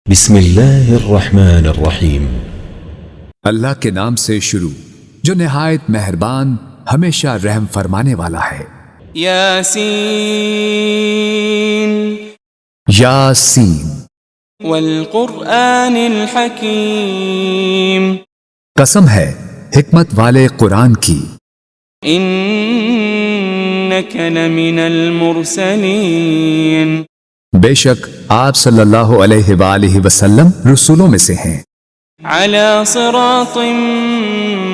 بسم اللہ الرحمن الرحیم۔ اللہ کے نام سے شروع جو نہایت مہربان ہمیشہ رحم فرمانے والا ہے۔ یاسین یاسین والقرآن الحکیم قسم ہے حکمت والے قرآن کی، انک لمن المرسلین بے شک آپ صلی اللہ علیہ وآلہ وسلم رسولوں میں سے ہیں، علی صراط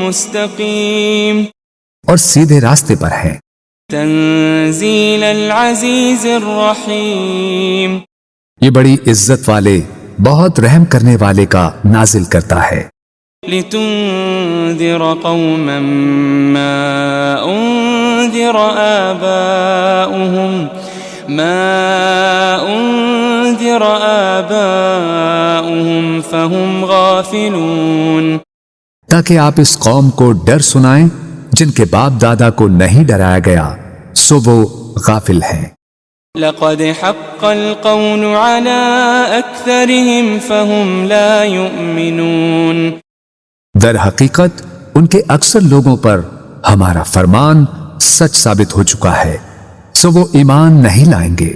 مستقیم اور سیدھے راستے پر ہیں۔ تنزیل العزیز الرحیم یہ بڑی عزت والے بہت رحم کرنے والے کا نازل کرتا ہے، لتنذر قوما ما انذر آباؤهم فهم غافلون، تاکہ آپ اس قوم کو ڈر سنائیں جن کے باپ دادا کو نہیں ڈرایا گیا سو وہ غافل ہیں۔ لقد حق القول على اکثرهم فهم لا يؤمنون، در حقیقت ان کے اکثر لوگوں پر ہمارا فرمان سچ ثابت ہو چکا ہے سو وہ ایمان نہیں لائیں گے۔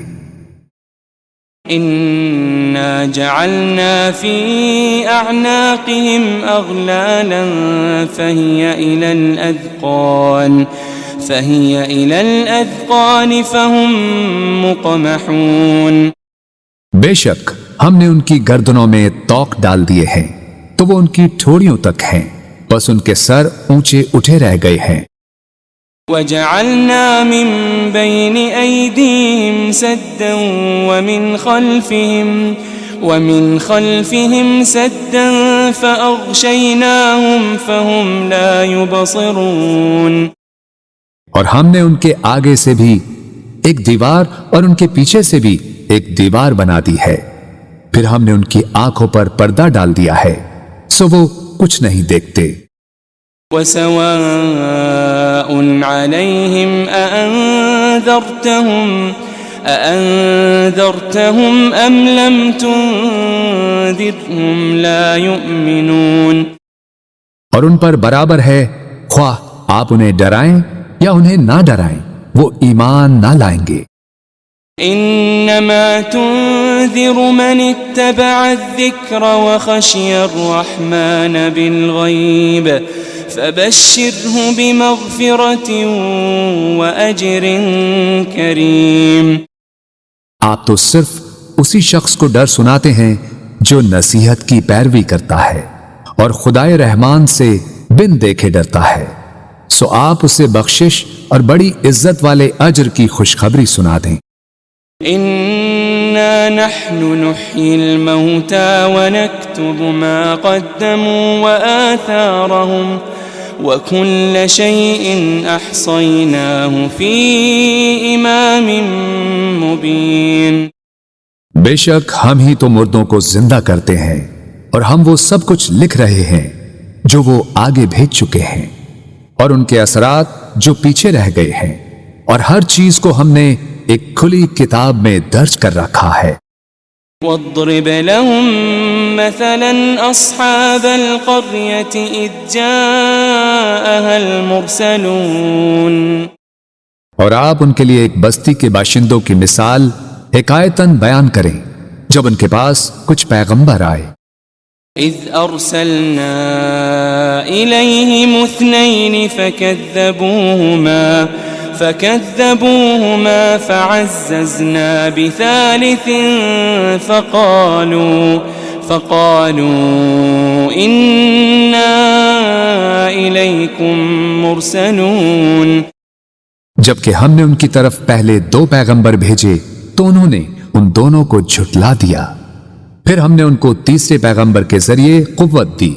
انا جعلنا في اعناقهم اغلالا فهي الى الاذقان فهم مقمحون، بے شک ہم نے ان کی گردنوں میں توق ڈال دیے ہیں تو وہ ان کی ٹھوڑیوں تک ہیں، بس ان کے سر اونچے اٹھے رہ گئے ہیں۔ وجعلنا من بين أيديهم سدا ومن خلفهم سدا فأغشيناهم فهم لا يبصرون، اور ہم نے ان کے آگے سے بھی ایک دیوار اور ان کے پیچھے سے بھی ایک دیوار بنا دی ہے، پھر ہم نے ان کی آنکھوں پر پردہ ڈال دیا ہے سو وہ کچھ نہیں دیکھتے۔ وسواء عليهم أأنذرتهم أم لم تنذرهم لا يؤمنون، اور ان پر برابر ہے خواہ آپ انہیں ڈرائیں یا انہیں نہ ڈرائیں وہ ایمان نہ لائیں گے۔ انما تنذر من اتبع الذکر وخشی الرحمن بالغیب فبشره بمغفرة وأجر کریم، آپ تو صرف اسی شخص کو ڈر سناتے ہیں جو نصیحت کی پیروی کرتا ہے اور خدائے رحمان سے بن دیکھے ڈرتا ہے، سو آپ اسے بخشش اور بڑی عزت والے اجر کی خوشخبری سنا دیں۔ انا نحن نحيي الموتى ونكتب ما قدموا وآثارهم وكل شيء احصيناه في امام مبين، بے شک ہم ہی تو مردوں کو زندہ کرتے ہیں اور ہم وہ سب کچھ لکھ رہے ہیں جو وہ آگے بھیج چکے ہیں اور ان کے اثرات جو پیچھے رہ گئے ہیں، اور ہر چیز کو ہم نے ایک کھلی کتاب میں درج کر رکھا ہے۔ واضرب لهم مثلا اصحاب القرية اذ جاءها المرسلون، اور آپ ان کے لیے ایک بستی کے باشندوں کی مثال حکایتاً بیان کریں جب ان کے پاس کچھ پیغمبر آئے۔ اذ ارسلنا الیہم اثنین فكذبوهما فعززنا بثالث فقالوا إنا إليكم مرسلون، جبکہ ہم نے ان کی طرف پہلے 2 پیغمبر بھیجے تو انہوں نے ان دونوں کو جھٹلا دیا، پھر ہم نے ان کو تیسرے پیغمبر کے ذریعے قوت دی،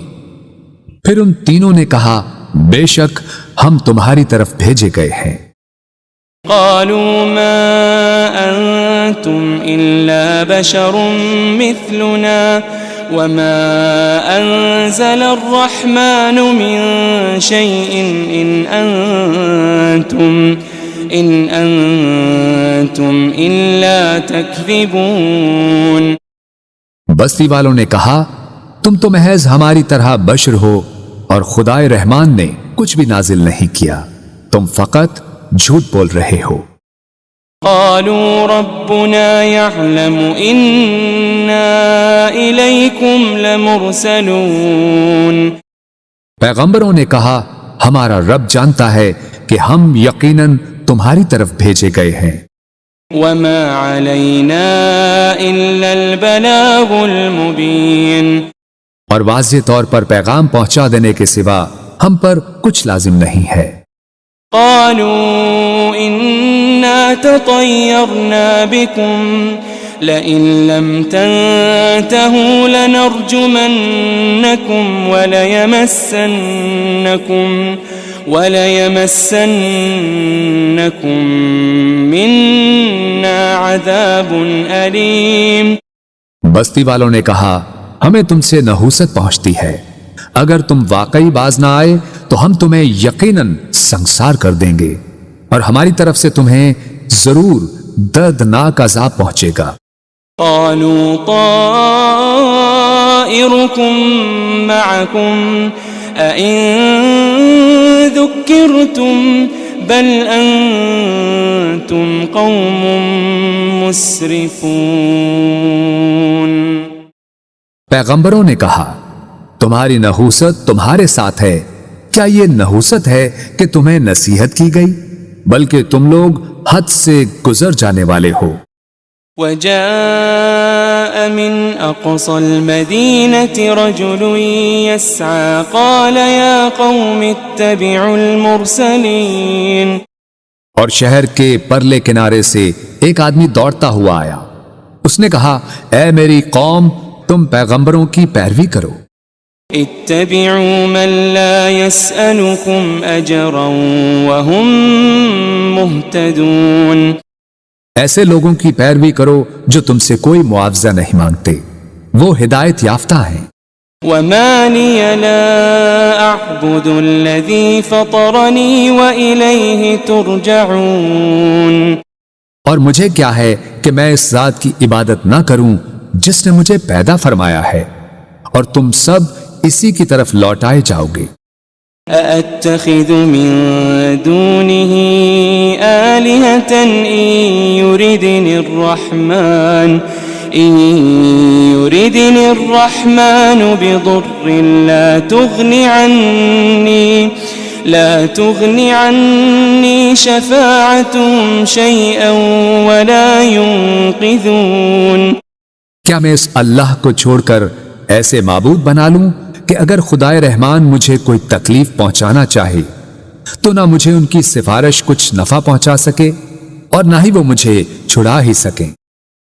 پھر ان تینوں نے کہا بے شک ہم تمہاری طرف بھیجے گئے ہیں۔ قالوا ما أنتم إلا بشر مثلنا وما أنزل الرحمن من شيء إن أنتم إلا تكذبون، بستی والوں نے کہا تم تو محض ہماری طرح بشر ہو اور خدائے رحمان نے کچھ بھی نازل نہیں کیا، تم فقط جھوٹ بول رہے ہو۔ قالوا ربنا يعلم إنا إليكم لمرسلون۔ پیغمبروں نے کہا ہمارا رب جانتا ہے کہ ہم یقیناً تمہاری طرف بھیجے گئے ہیں۔ وما علينا إلا البلاغ المبين۔ اور واضح طور پر پیغام پہنچا دینے کے سوا ہم پر کچھ لازم نہیں ہے۔ قالوا إنا تطيرنا بكم لئن لم تنتهوا لنرجمنكم وليمسنكم منا عذاب أليم۔ بستی والوں نے کہا ہمیں تم سے نحوست پہنچتی ہے، اگر تم واقعی باز نہ آئے تو ہم تمہیں یقیناً سنسار کر دیں گے اور ہماری طرف سے تمہیں ضرور دردناک عذاب پہنچے گا۔ قالوا طائركم معكم أئن ذكرتم بل أنتم قوم مسرفون۔ پیغمبروں نے کہا تمہاری نحوست تمہارے ساتھ ہے، کیا یہ نحوست ہے کہ تمہیں نصیحت کی گئی؟ بلکہ تم لوگ حد سے گزر جانے والے ہو۔ وجاء من أقصى المدينة رجل يسعى قال يا قوم اتبعوا المرسلين۔ اور شہر کے پرلے کنارے سے ایک آدمی دوڑتا ہوا آیا، اس نے کہا اے میری قوم تم پیغمبروں کی پیروی کرو۔ اتبعوا من لا يسألكم أجرا وهم مهتدون۔ ایسے لوگوں کی پیروی کرو جو تم سے کوئی معاوضہ نہیں مانگتے، وہ ہدایت یافتہ ہیں۔ وما لي لا أعبد الذي فطرني وإليه ترجعون۔ اور مجھے کیا ہے کہ میں اس ذات کی عبادت نہ کروں جس نے مجھے پیدا فرمایا ہے، اور تم سب اسی کی طرف لوٹائے جاؤ گے۔ أأتخذ من دونه آلهة إن يردني الرحمن بضر لا تغني عني شفاعتهم شيئا ولا ينقذون۔ کیا میں اس اللہ کو چھوڑ کر ایسے معبود بنا لوں کہ اگر خدائے رحمان مجھے کوئی تکلیف پہنچانا چاہے تو نہ مجھے ان کی سفارش کچھ نفع پہنچا سکے اور نہ ہی وہ مجھے چھڑا ہی سکیں۔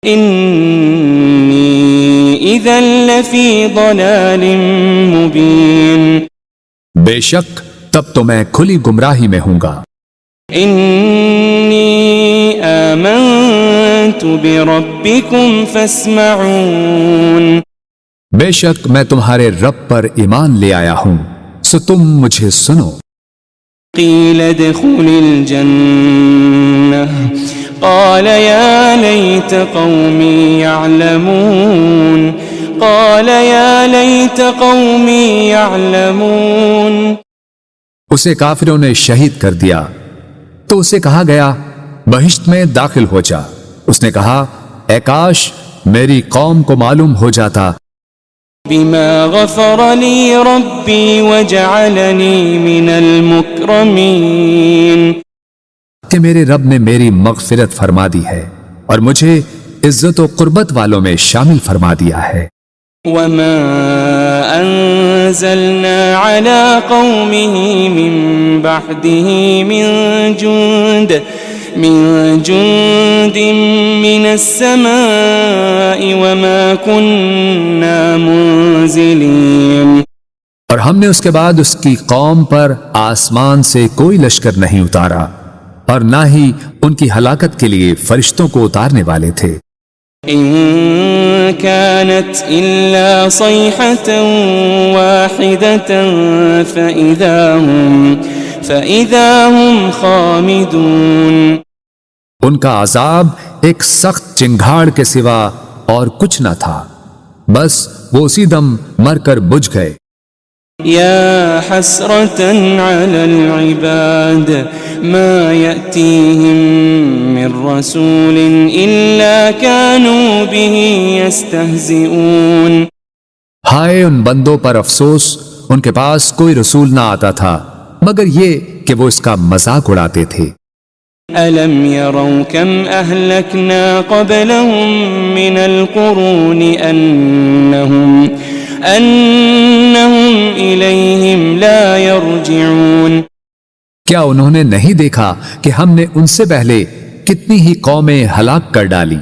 انی اذا لفی ضلال مبین۔ بے شک تب تو میں کھلی گمراہی میں ہوں گا۔ انی آمنت بربکم فاسمعون۔ بے شک میں تمہارے رب پر ایمان لے آیا ہوں، سو تم مجھے سنو۔ قیل ادخل الجنہ قال یا لیت قومی یعلمون۔ قال یا لیت قومی یعلمون۔ اسے کافروں نے شہید کر دیا تو اسے کہا گیا بہشت میں داخل ہو جا۔ اس نے کہا اے کاش میری قوم کو معلوم ہو جاتا بما غفر لی ربی وجعلنی من المکرمین، کہ میرے رب نے میری مغفرت فرما دی ہے اور مجھے عزت و قربت والوں میں شامل فرما دیا ہے۔ وما انزلنا على قومه من بعده من جند من السماء وما كنا منزلين۔ اور ہم نے اس کے بعد اس کی قوم پر آسمان سے کوئی لشکر نہیں اتارا اور نہ ہی ان کی ہلاکت کے لیے فرشتوں کو اتارنے والے تھے۔ إن كانت إلا صيحة واحدة فإذا هم خامدون۔ ان کا عذاب ایک سخت چنگھاڑ کے سوا اور کچھ نہ تھا، بس وہ اسی دم مر کر بجھ گئے۔ يا حسرة على العباد ما يأتيهم من رسول إلا كانوا به يستهزئون۔ ہائے ان بندوں پر افسوس، ان کے پاس کوئی رسول نہ آتا تھا مگر یہ کہ وہ اس کا مذاق اڑاتے تھے۔ ألم يروا كم أهلكنا قبلهم من القرون أنهم إليهم لا يرجعون۔ کیا انہوں نے نہیں دیکھا کہ ہم نے ان سے پہلے کتنی ہی قومیں ہلاک کر ڈالی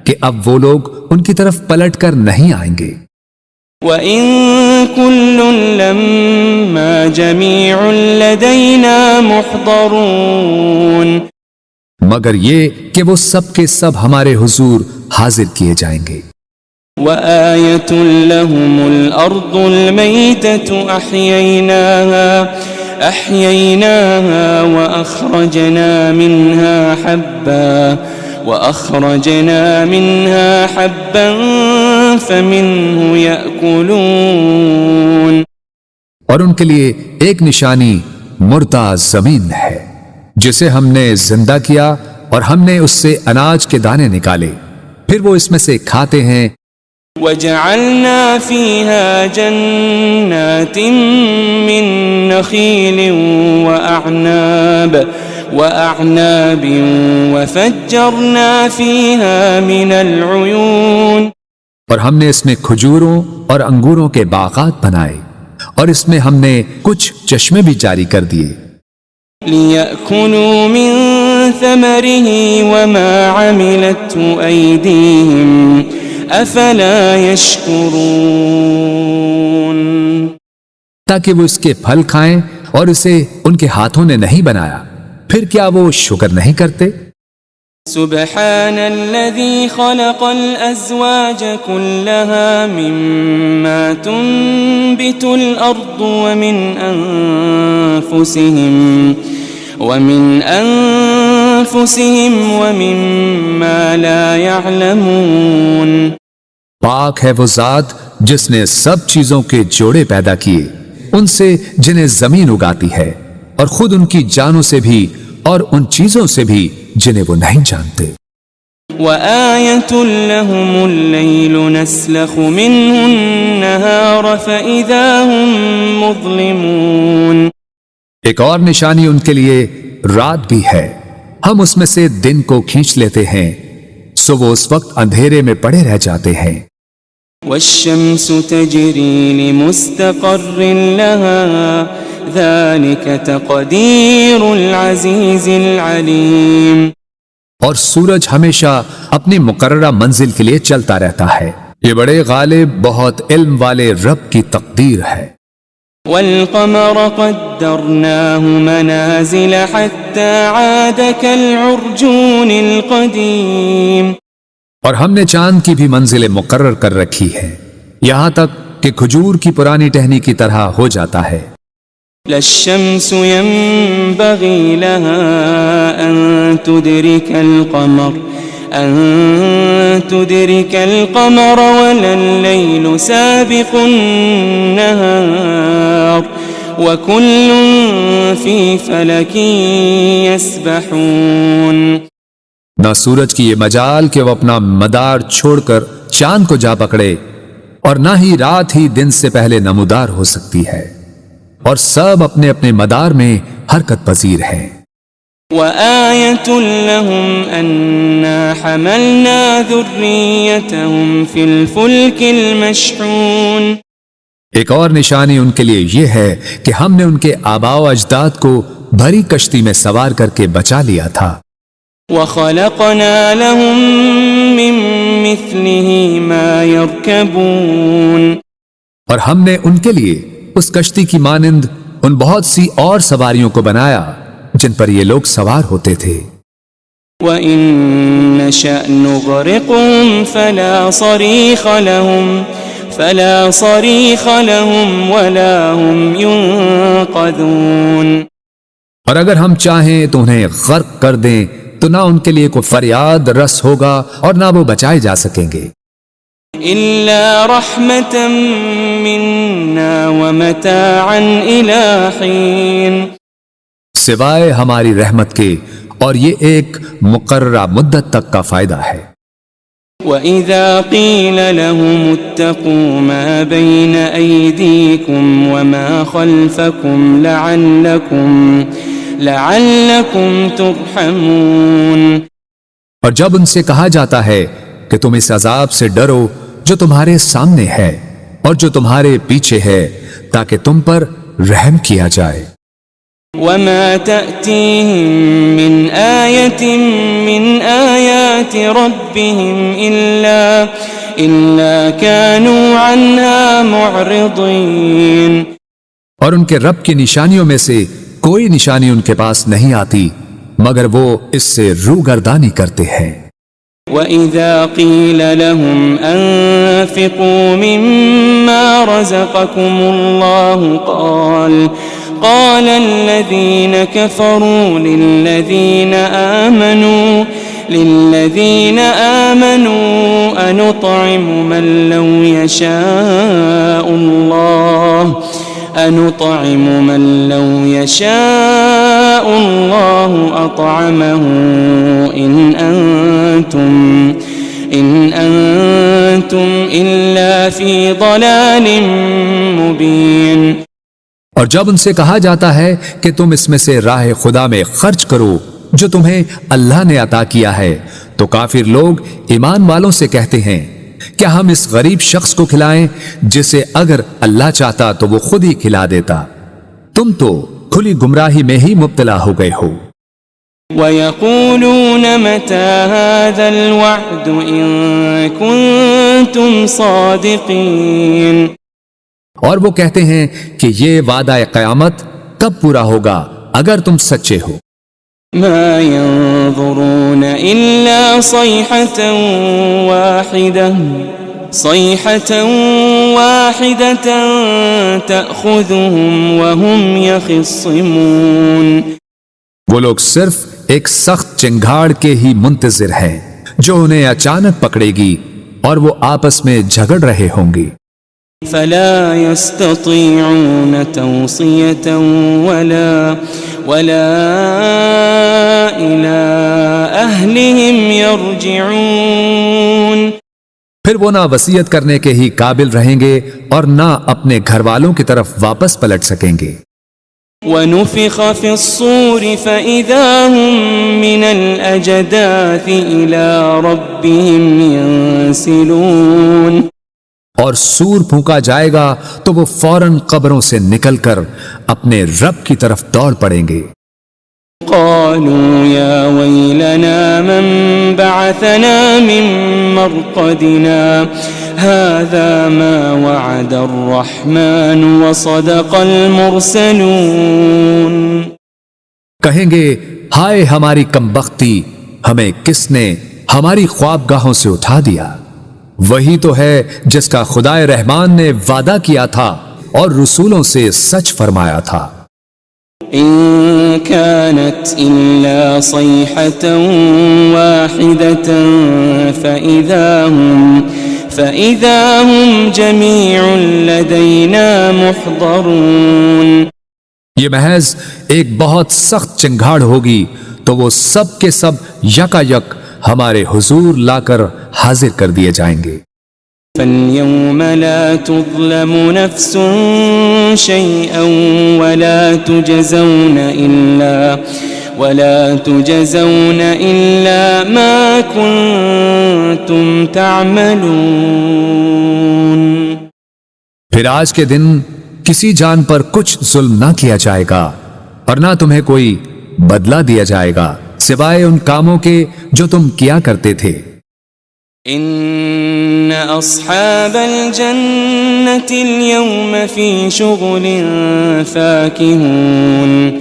کہ اب وہ لوگ ان کی طرف پلٹ کر نہیں آئیں گے۔ وَإِن كُلٌّ لَمَّا جَمِيعٌ لَدَيْنَا مُحْضَرُونَ۔ مگر یہ کہ وہ سب کے سب ہمارے حضور حاضر کیے جائیں گے۔ وَآيَةٌ لَهُمُ الْأَرْضُ الْمَيْتَةُ أَحْيَيْنَاهَا وَأَخْرَجْنَا مِنْهَا حَبًّا فَمِنْهُ يَأْكُلُونَ۔ اور ان کے لیے ایک نشانی مردہ زمین ہے جسے ہم نے زندہ کیا اور ہم نے اس سے اناج کے دانے نکالے، پھر وہ اس میں سے کھاتے ہیں۔ وَجَعَلْنَا فِيهَا جَنَّاتٍ مِّن نَخِيلٍ وَأَعْنَابٍ وَفَجَّرْنَا فِيهَا مِنَ الْعُيُونِ۔ اور ہم نے اس میں کھجوروں اور انگوروں کے باغات بنائے اور اس میں ہم نے کچھ چشمے بھی جاری کر دیے۔ لِيَأْكُلُوا مِن ثَمَرِهِ وَمَا عَمِلَتْهُ أَيْدِيهِمْ أَفَلَا يَشْكُرُونَ۔ تاکہ وہ اس کے پھل کھائیں اور اسے ان کے ہاتھوں نے نہیں بنایا، پھر کیا وہ شکر نہیں کرتے؟ سبحان الذي خلق الأزواج كلها مما تنبت الأرض ومن أنفسهم ومما لا يعلمون۔ پاک ہے وہ ذات جس نے سب چیزوں کے جوڑے پیدا کیے، ان سے جنہیں زمین اگاتی ہے اور خود ان کی جانوں سے بھی اور ان چیزوں سے بھی جنہیں وہ نہیں جانتے۔ وَآيَةٌ لَهُمُ اللَّيْلُ نَسْلَخُ مِنْهُ النَّهَارَ فَإِذَا هُمْ مُظْلِمُونَ۔ ایک اور نشانی ان کے لیے رات بھی ہے، ہم اس میں سے دن کو کھینچ لیتے ہیں سو وہ اس وقت اندھیرے میں پڑے رہ جاتے ہیں۔ وَالشَّمْسُ تَجْرِي لِمُسْتَقَرٍّ لَهَا ذَلِكَ تَقْدِيرُ الْعَزِيزِ الْعَلِيمِ۔ اور سورج ہمیشہ اپنی مقررہ منزل کے لیے چلتا رہتا ہے، یہ بڑے غالب بہت علم والے رب کی تقدیر ہے۔ وَالْقَمَرَ قَدَّرْنَاهُ مَنَازِلَ حَتَّى عَادَ كَالْعُرْجُونِ الْقَدِيمِ۔ اور ہم نے چاند کی بھی منزلیں مقرر کر رکھی ہے یہاں تک کہ کھجور کی پرانی ٹہنی کی طرح ہو جاتا ہے۔ لا الشمس ينبغي لها أن تدرك القمر ولا الليل سابق النهار وكل في فلك يسبحون۔ نہ سورج کی یہ مجال کہ وہ اپنا مدار چھوڑ کر چاند کو جا پکڑے، اور نہ ہی رات ہی دن سے پہلے نمودار ہو سکتی ہے، اور سب اپنے اپنے مدار میں حرکت پذیر ہیں۔ وَآيَةٌ لَهُمْ أَنَّا حَمَلْنَا ذُرِّيَّتَهُمْ فِي الْفُلْكِ الْمَشْحُونِ۔ ایک اور نشانی ان کے لیے یہ ہے کہ ہم نے ان کے آباء و اجداد کو بھری کشتی میں سوار کر کے بچا لیا تھا۔ وَخَلَقْنَا لَهُم مِّن مِّثْلِهِ مَا يَرْكَبُونَ۔ اور ہم نے ان کے لیے اس کشتی کی مانند ان بہت سی اور سواریوں کو بنایا جن پر یہ لوگ سوار ہوتے تھے۔ وَإِن نَّشَأْ نُغْرِقْهُمْ فَلَا صَرِيخَ لَهُمْ وَلَا هُمْ يُنقَذُونَ۔ اور اگر ہم چاہیں تو انہیں غرق کر دیں تو نہ ان کے لیے کوئی فریاد رس ہوگا اور نہ وہ بچائے جا سکیں گے۔ إلا رحمة منا ومتاعا إلى حين. سوائے ہماری رحمت کے، اور یہ ایک مقررہ مدت تک کا فائدہ ہے۔ وَإِذَا قِيلَ لَهُمُ اتَّقُوا مَا بَيْنَ أَيْدِيكُمْ وَمَا خَلْفَكُمْ لَعَلَّكُمْ تُرْحَمُونَ. اور جب ان سے کہا جاتا ہے کہ تم اس عذاب سے ڈرو جو تمہارے سامنے ہے اور جو تمہارے پیچھے ہے، تاکہ تم پر رحم کیا جائے۔ وَمَا تَأْتِيهِم مِّنْ آيَةٍ مِّنْ آيَاتِ رَبِّهِمْ إِلَّا كَانُوا عَنْهَا مُعْرِضِينَ. اور ان کے رب کی نشانیوں میں سے کوئی نشانی ان کے پاس نہیں آتی مگر وہ اس سے روگردانی کرتے ہیں۔ وَإِذَا قِيلَ لَهُمْ أَنفِقُوا مِمَّا رَزَقَكُمُ اللَّهُ قال الذين كفروا للذين آمنوا أنطعم من لو يشاء الله أطعمه إن أنتم إلا في ضلال مبين. اور جب ان سے کہا جاتا ہے کہ تم اس میں سے راہ خدا میں خرچ کرو جو تمہیں اللہ نے عطا کیا ہے، تو کافر لوگ ایمان والوں سے کہتے ہیں کیا ہم اس غریب شخص کو کھلائیں جسے اگر اللہ چاہتا تو وہ خود ہی کھلا دیتا؟ تم تو کھلی گمراہی میں ہی مبتلا ہو گئے ہو۔ وَيَقُولُونَ مَتَى هَذَا الْوَعْدُ إِن كُنتُمْ صَادِقِينَ. اور وہ کہتے ہیں کہ یہ وعدہ قیامت کب پورا ہوگا اگر تم سچے ہو۔ ما ينظرون إلا صيحة واحدة تأخذهم وهم يخصمون. وہ لوگ صرف ایک سخت چنگھاڑ کے ہی منتظر ہیں جو انہیں اچانک پکڑے گی اور وہ آپس میں جھگڑ رہے ہوں گے۔ فلا يستطيعون توصية ولا إلى أهلهم يرجعون. پھر وہ نہ وصیت کرنے کے ہی قابل رہیں گے اور نہ اپنے گھر والوں کی طرف واپس پلٹ سکیں گے۔ ونفخ في الصور فإذا هم من الأجداث إلى ربهم ينسلون. اور سور پھونکا جائے گا تو وہ فوراً قبروں سے نکل کر اپنے رب کی طرف دوڑ پڑیں گے۔ قالوا يا ويلنا من بعثنا من مرقدنا هذا ما وعد الرحمن وصدق المرسلون. کہیں گے ہائے ہماری کمبختی، ہمیں کس نے ہماری خوابگاہوں سے اٹھا دیا؟ وہی تو ہے جس کا خدائے رحمان نے وعدہ کیا تھا اور رسولوں سے سچ فرمایا تھا۔ إن كانت إلا صيحة واحدة فإذا هم جميع لدينا محضرون. یہ محض ایک بہت سخت چنگھاڑ ہوگی تو وہ سب کے سب یکا یک ہمارے حضور لا کر حاضر کر دیے جائیں گے۔ فَالْيَوْمَ لَا تُظْلَمُ نَفْسٌ شَيْئًا وَلَا تُجَزَوْنَ إِلَّا مَا كُنتُمْ تَعْمَلُونَ. پھر آج کے دن کسی جان پر کچھ ظلم نہ کیا جائے گا اور نہ تمہیں کوئی بدلہ دیا جائے گا سوائے ان کاموں کے جو تم کیا کرتے تھے۔ ان اصحاب الجنة اليوم في شغل فاكهون.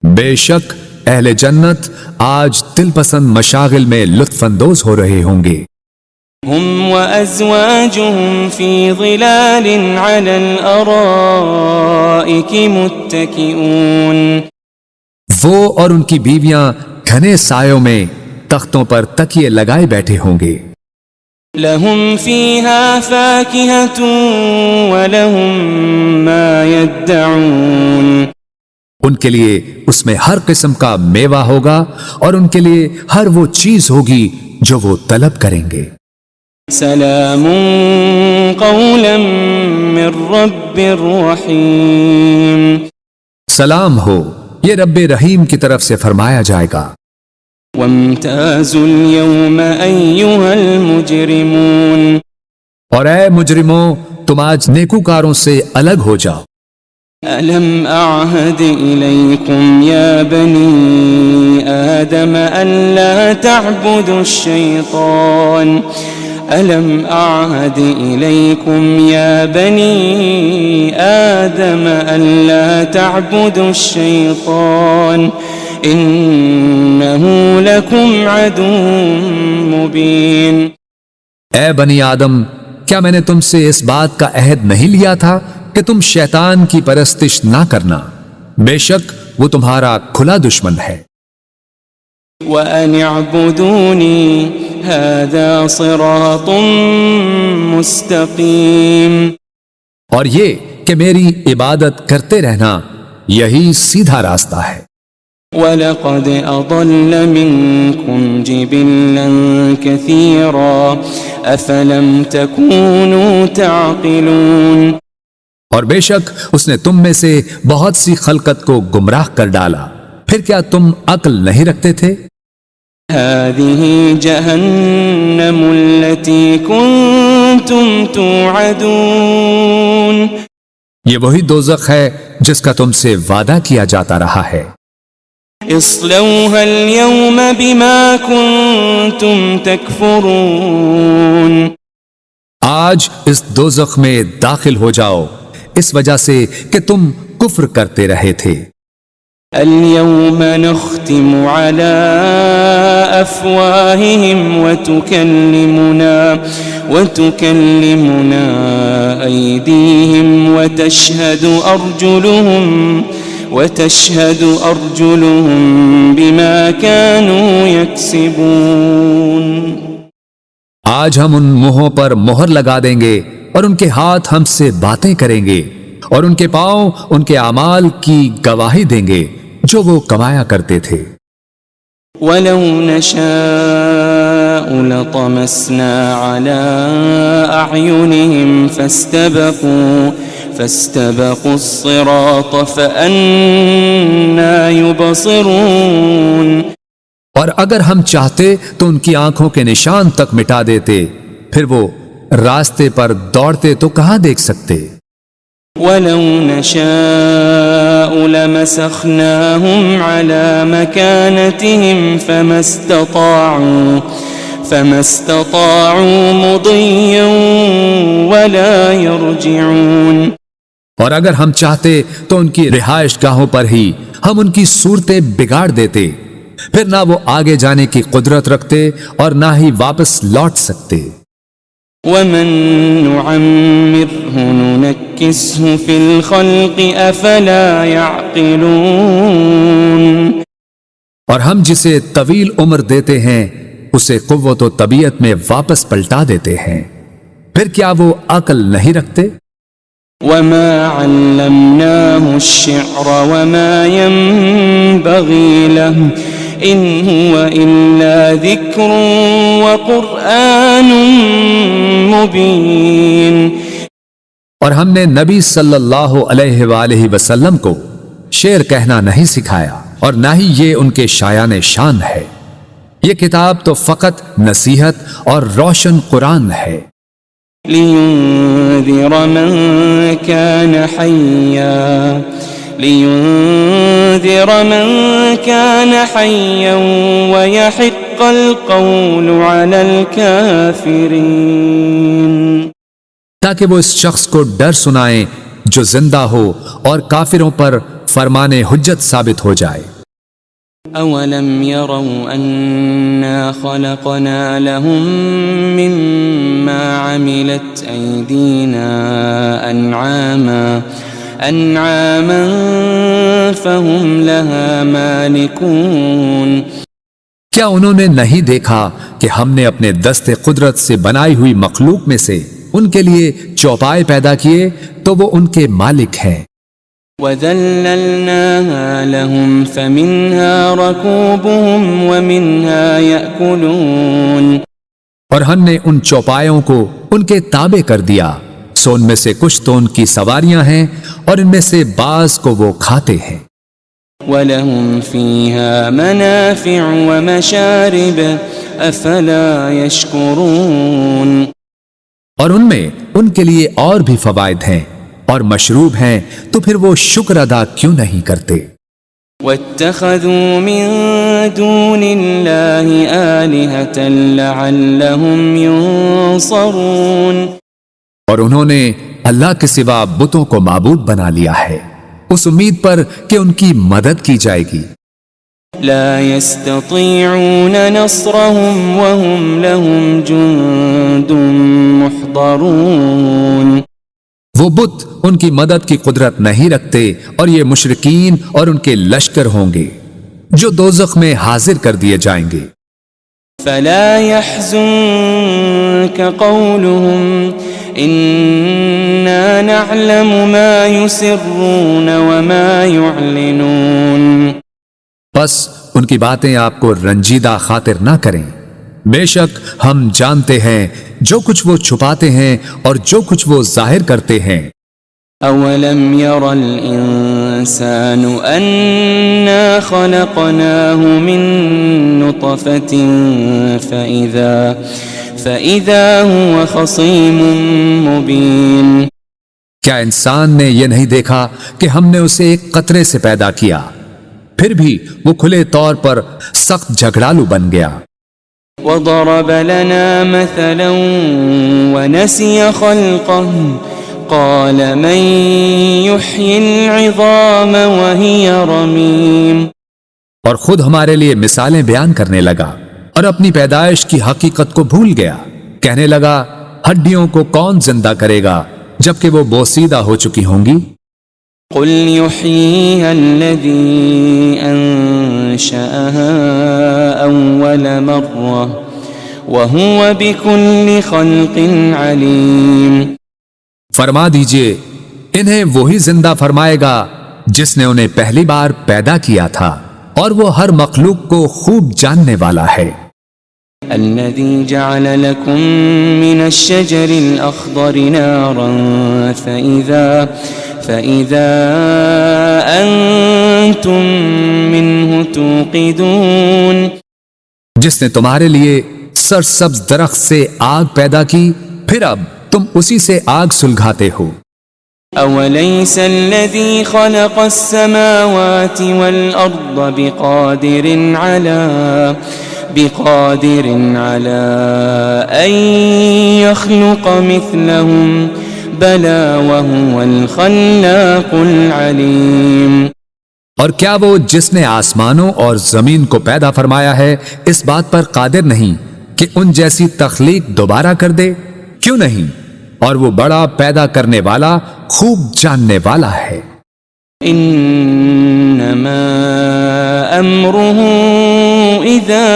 بے شک اہل جنت آج دل پسند مشاغل میں لطف اندوز ہو رہے ہوں گے۔ هم وازواجهم في ظلال على الارائك متكئون. وہ اور ان کی بیویاں گھنے سایوں میں تختوں پر تکیے لگائے بیٹھے ہوں گے۔ لهم فيها فاكهة ولهم ما يدعون ان کے لیے اس میں ہر قسم کا میوہ ہوگا اور ان کے لیے ہر وہ چیز ہوگی جو وہ طلب کریں گے۔ سلام قولا من رب رحیم، سلام ہو، یہ رب رحیم کی طرف سے فرمایا جائے گا۔ وامتازوا اليوم أيها المجرمون، اور اے مجرموں، تم آج نیکوکاروں سے الگ ہو جاؤ۔ ألم أعهد إليكم يا بني آدم ألا تعبدوا الشيطان ألم أعهد إليكم يا بني آدم ألا تعبدوا الشيطان إنه لكم عدو مبين۔ اے بنی آدم، کیا میں نے تم سے اس بات کا عہد نہیں لیا تھا کہ تم شیطان کی پرستش نہ کرنا؟ بے شک وہ تمہارا کھلا دشمن ہے۔ وَأَنِ اعْبُدُونِي هَذَا صِرَاطٌ مُسْتَقِيمٌ، اور یہ کہ میری عبادت کرتے رہنا یہی سیدھا راستہ ہے۔ وَلَقَدْ أَضَلَّ مِنْكُمْ جِبِلًّا كَثِيرًا أَفَلَمْ تَكُونُوا تَعْقِلُونَ، اور بے شک اس نے تم میں سے بہت سی خلقت کو گمراہ کر ڈالا، پھر کیا تم عقل نہیں رکھتے تھے؟ هذه جهنم التي كنتم توعدون، یہ وہی دوزخ ہے جس کا تم سے وعدہ کیا جاتا رہا ہے۔ اصلوها اليوم بما كنتم تكفرون، آج اس دوزخ میں داخل ہو جاؤ اس وجہ سے کہ تم کفر کرتے رہے تھے۔ اليوم نختم على أفواههم وتكلمنا أيديهم وتشهد أرجلهم بما كانوا يكسبون۔ آج ہم ان منہوں پر مہر لگا دیں گے اور ان کے ہاتھ ہم سے باتیں کریں گے اور ان کے پاؤں ان کے اعمال کی گواہی دیں گے جو وہ کمایا کرتے تھے۔ وَلَوْ نَشَاءُ لَطَمَسْنَا عَلَىٰ أَعْيُنِهِمْ فَاسْتَبَقُوا الصِّرَاطَ فَأَنَّىٰ يُبْصِرُونَ، اور اگر ہم چاہتے تو ان کی آنکھوں کے نشان تک مٹا دیتے، پھر وہ راستے پر دوڑتے تو کہاں دیکھ سکتے۔ وَلَوْ نَشَاءُ لَمَسَخْنَاهُمْ عَلَىٰ مَكَانَتِهِمْ فَمَا اسْتَطَاعُوا مُضِيًّا وَلَا يَرْجِعُونَ، اور اگر ہم چاہتے تو ان کی رہائش گاہوں پر ہی ہم ان کی صورتیں بگاڑ دیتے، پھر نہ وہ آگے جانے کی قدرت رکھتے اور نہ ہی واپس لوٹ سکتے۔ وَمَن نُعَمِّرْهُ نُنَكِّسْهُ فِي الْخَلْقِ أَفَلَا يَعْقِلُونَ، اور ہم جسے طویل عمر دیتے ہیں اسے قوت و طبیعت میں واپس پلٹا دیتے ہیں، پھر کیا وہ عقل نہیں رکھتے؟ وَمَا عَلَّمْنَاهُ الشِّعْرَ وَمَا يَنبَغِي لَهُ إِنْ هُوَ إِلَّا ذِكْرٌ وَقُرْآنٌ مُبِينٌ، اور ہم نے نبی صلی اللہ علیہ وآلہ وسلم کو شعر کہنا نہیں سکھایا اور نہ ہی یہ ان کے شایان شان ہے، یہ کتاب تو فقط نصیحت اور روشن قرآن ہے۔ لِيُنذِرَ مَن كَانَ حَيًّا وَيَحِقَّ الْقَوْلُ عَلَى الْكَافِرِينَ، تاکہ وہ اس شخص کو ڈر سنائیں جو زندہ ہو اور کافروں پر فرمان حجت ثابت ہو جائے۔ أَوَلَمْ يَرَوْا أَنَّا خَلَقْنَا لَهُم مِّمَّا عَمِلَتْ أَيْدِينَا أَنْعَامًا فَهُمْ لَهَا مَالِكُونَ، کیا انہوں نے نہیں دیکھا کہ ہم نے اپنے دست قدرت سے بنائی ہوئی مخلوق میں سے ان کے لیے چوپائے پیدا کیے تو وہ ان کے مالک ہیں۔ وَذَلَّلْنَاهَا لَهُمْ فَمِنْهَا رَكُوبُهُمْ وَمِنْهَا يَأْكُلُونَ، اور ہم نے ان چوپایوں کو ان کے تابع کر دیا، سو ان میں سے کچھ تو ان کی سواریاں ہیں اور ان میں سے بعض کو وہ کھاتے ہیں۔ وَلَهُمْ فِيهَا مَنَافِعُ وَمَشَارِبُ أَفَلَا يَشْكُرُونَ، اور ان میں ان کے لیے اور بھی فوائد ہیں اور مشروب ہیں، تو پھر وہ شکر ادا کیوں نہیں کرتے؟ وَاتَّخَذُوا مِن دُونِ اللَّهِ آلِهَةً لَعَلَّهُمْ يُنصَرُونَ، اور انہوں نے اللہ کے سوا بتوں کو معبود بنا لیا ہے اس امید پر کہ ان کی مدد کی جائے گی۔ لا يستطيعون نصرهم وهم لهم جند محضرون، وہ بت ان کی مدد کی قدرت نہیں رکھتے اور یہ مشرکین اور ان کے لشکر ہوں گے جو دوزخ میں حاضر کر دیے جائیں گے۔ فلا يحزنك قولهم إنا نعلم ما يسرون وما يعلنون، بس ان کی باتیں آپ کو رنجیدہ خاطر نہ کریں، بے شک ہم جانتے ہیں جو کچھ وہ چھپاتے ہیں اور جو کچھ وہ ظاہر کرتے ہیں۔ أولم ير الإنسان أنا خلقناه من نطفة فإذا هو خصيم مبين، کیا انسان نے یہ نہیں دیکھا کہ ہم نے اسے ایک قطرے سے پیدا کیا، پھر بھی وہ کھلے طور پر سخت جھگڑالو بن گیا۔ وضرب لنا مثلا ونسي خلقه قال من يحيي العظام وهي رميم، اور خود ہمارے لیے مثالیں بیان کرنے لگا اور اپنی پیدائش کی حقیقت کو بھول گیا، کہنے لگا ہڈیوں کو کون زندہ کرے گا جبکہ وہ بوسیدہ ہو چکی ہوں گی۔ قل يحييها الذي أنشأها أول مرة وهو بكل خلق عليم، فرما دیجئے انہیں وہی زندہ فرمائے گا جس نے انہیں پہلی بار پیدا کیا تھا اور وہ ہر مخلوق کو خوب جاننے والا ہے۔ الذي جعل لكم من الشجر الأخضر نارا فإذا أنتم منه توقدون، جس نے تمہارے لیے سرسبز درخت سے آگ پیدا کی پھر اب تم اسی سے آگ سلگھاتے ہو۔ أوليس الذي خلق السماوات والأرض بقادر على أن يخلق مثلهم بلى وهو الخلاق العليم، اور کیا وہ جس نے آسمانوں اور زمین کو پیدا فرمایا ہے اس بات پر قادر نہیں کہ ان جیسی تخلیق دوبارہ کر دے؟ کیوں نہیں، اور وہ بڑا پیدا کرنے والا خوب جاننے والا ہے۔ انما امره اذا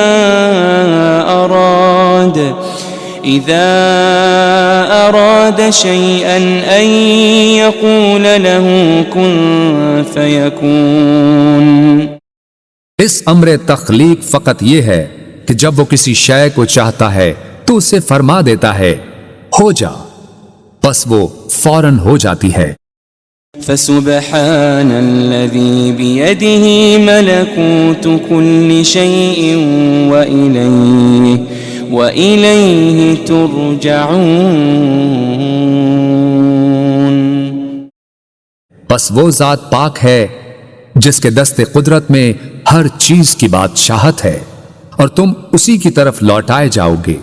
اراد شيئا ان يقول له كن فيكون، اس امر تخلیق فقط یہ ہے کہ جب وہ کسی شے کو چاہتا ہے تو اسے فرما دیتا ہے ہو جا، بس وہ فوراً ہو جاتی ہے۔ فسبحان الذي بيده ملكوت كل شيء وإليه ترجعون، بس وہ ذات پاک ہے جس کے دست قدرت میں ہر چیز کی بادشاہت ہے اور تم اسی کی طرف لوٹائے جاؤ گے۔